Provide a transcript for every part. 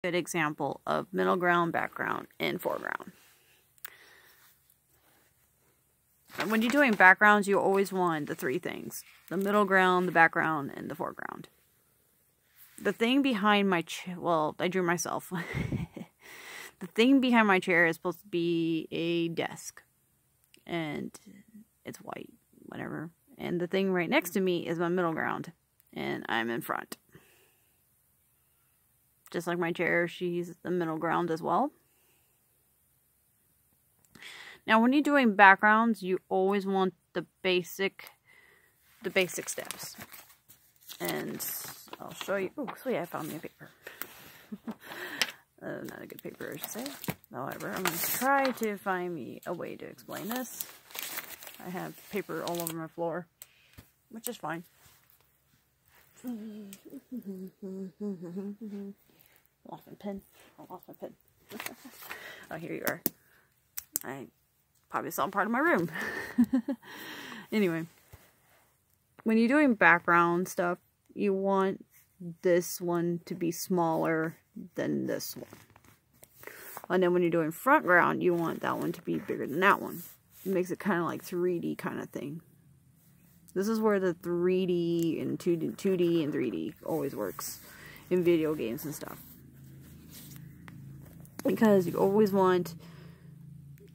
Good example of middle ground, background, and foreground. And when you're doing backgrounds, you always want the three things: the middle ground, the background, and the foreground. The thing behind my chair, well, I drew myself. The thing behind my chair is supposed to be a desk, and it's white, whatever. And the thing right next to me is my middle ground, and I'm in front. Just like my chair, she's the middle ground as well. Now, when you're doing backgrounds, you always want the basic steps. And I'll show you. Oh, sweet, I found me a paper. Not a good paper, I should say. However, I'm going to try to find me a way to explain this. I have paper all over my floor, which is fine. Lost my pen. I lost my pen. Oh, here you are. I probably saw part of my room. Anyway, when you're doing background stuff, you want this one to be smaller than this one. And then when you're doing front ground, you want that one to be bigger than that one. It makes it kind of like 3D kind of thing. This is where the 3D and 2D and 3D always works in video games and stuff. Because you always want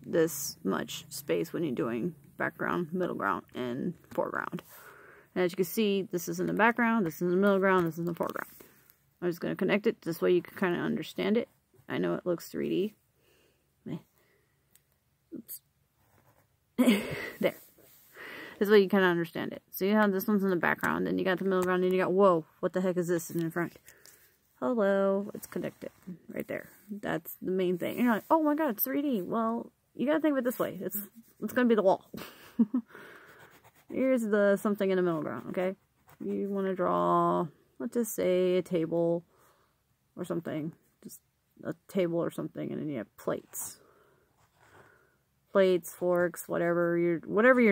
this much space when you're doing background, middle ground, and foreground. And as you can see, this is in the background, this is in the middle ground, this is in the foreground. I'm just going to connect it this way you can kind of understand it. I know it looks 3D. Oops. There. This way you kind of understand it. So you have this one's in the background, and you got the middle ground, and you got, whoa, what the heck is this in front? Hello, it's connected right there. That's the main thing. And you're like, oh my god, it's 3D. Well, you gotta think of it this way. It's gonna be the wall. Here's the something in the middle ground, okay? You want to draw, let's just say a table or something. Just a table or something, and then you have plates. Plates, forks, whatever you're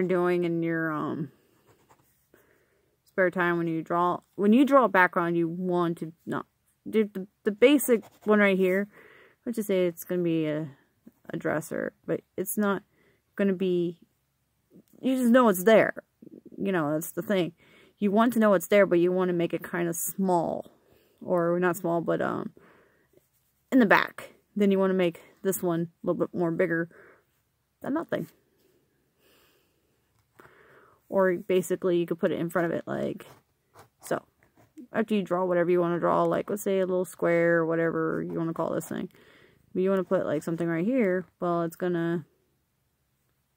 doing in your spare time when you draw a background, you want to not do the basic one right here. Let's just say it's gonna be a dresser, but it's not gonna be, you just know it's there. You know, that's the thing. You want to know it's there, but you want to make it kind of small, or not small, but in the back. Then you want to make this one a little bit more bigger than nothing. Or basically you could put it in front of it like so. After you draw whatever you want to draw, like let's say a little square or whatever you want to call this thing. But you want to put like something right here, well, it's gonna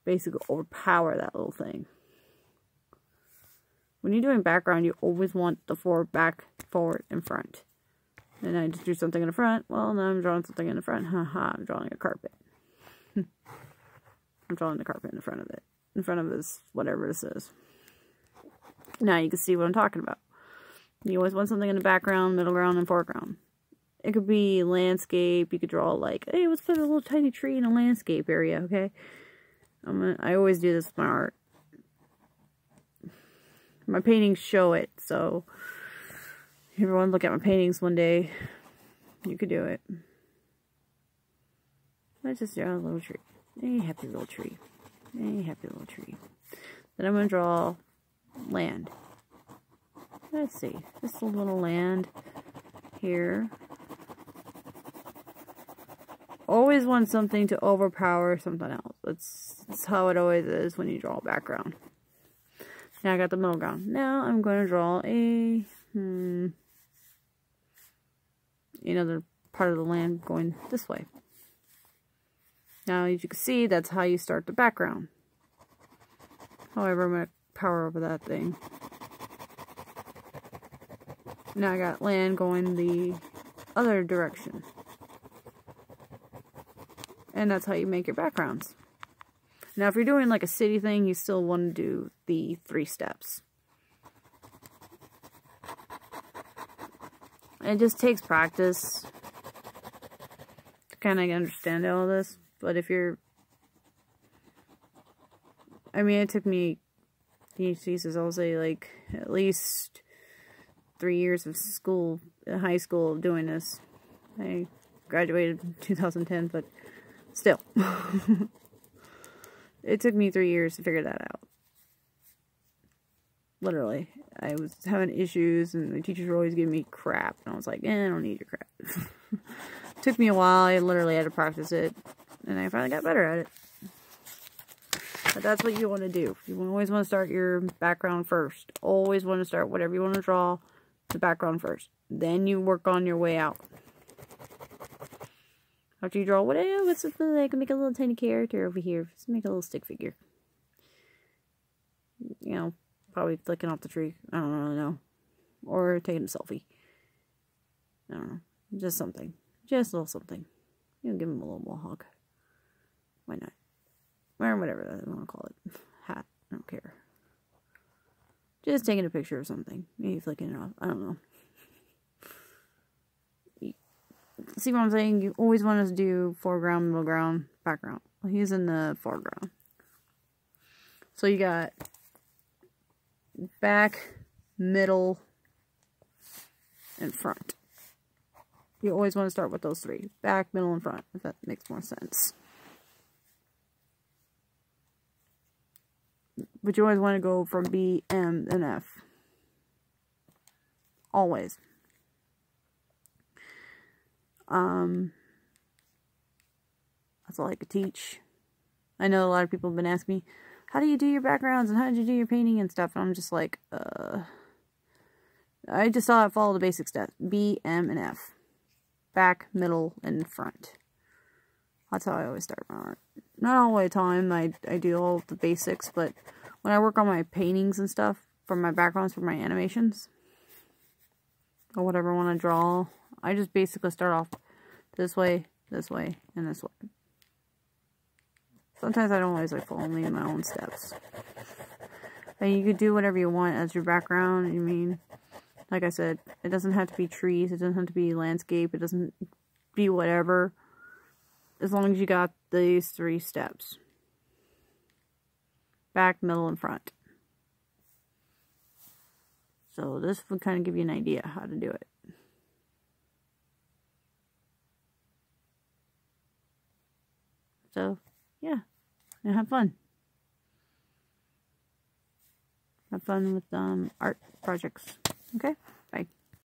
basically overpower that little thing. When you're doing background, you always want the back, forward, and front. And I just drew something in the front. Well, now I'm drawing something in the front. Haha, I'm drawing a carpet. I'm drawing the carpet in the front of it. In front of this, whatever this is. Now you can see what I'm talking about. You always want something in the background, middle ground, and foreground. It could be landscape. You could draw like, hey, let's put a little tiny tree in a landscape area, okay? I always do this with my art. My paintings show it, so if you ever want to look at my paintings one day, you could do it. Let's just draw a little tree. Hey, happy little tree. Hey, happy little tree. Then I'm going to draw land. Let's see. Just a little land here. Always want something to overpower something else. That's how it always is when you draw a background. Now I got the middle ground. Now I'm going to draw another part of the land going this way. Now, as you can see, that's how you start the background. However, I'm going to power over that thing. Now I got land going the other direction. And that's how you make your backgrounds. Now, if you're doing like a city thing, you still want to do the 3 steps. It just takes practice to kind of understand all this. But if you're, I mean, it took me, Jesus, I'll say like at least 3 years of school, high school, of doing this. I graduated in 2010, but still. It took me 3 years to figure that out. Literally. I was having issues, and the teachers were always giving me crap. And I was like, I don't need your crap. Took me a while. I literally had to practice it. And I finally got better at it. But that's what you want to do. You always want to start your background first. Always want to start whatever you want to draw, the background first. Then you work on your way out. After you draw, what's something I can make a little tiny character over here. Just make a little stick figure. You know, probably flicking off the tree. I don't really know. Or taking a selfie. I don't know. Just something. Just a little something. You know, give him a little more hug. Why not? Or whatever I want to call it. Hat. I don't care. Just taking a picture of something. Maybe flicking it off. I don't know. See what I'm saying? You always want to do foreground, middle ground, background. Well, he's in the foreground. So you got back, middle, and front. You always want to start with those three. Back, middle, and front, if that makes more sense. But you always want to go from B, M, and F. Always. That's all I could teach. I know a lot of people have been asking me, how do you do your backgrounds and how did you do your painting and stuff? And I'm just like, I just saw it follow the basic steps. B, M, and F. Back, middle, and front. That's how I always start my art. Not all the time. I do all the basics, but when I work on my paintings and stuff, for my backgrounds, for my animations, or whatever I want to draw, I just basically start off this way, and this way. Sometimes I don't always like following my own steps. And you could do whatever you want as your background. I mean, like I said, it doesn't have to be trees. It doesn't have to be landscape. It doesn't be whatever. As long as you got these 3 steps. Back, middle, and front. So this would kind of give you an idea how to do it. So, yeah. And have fun. Have fun with art projects. Okay?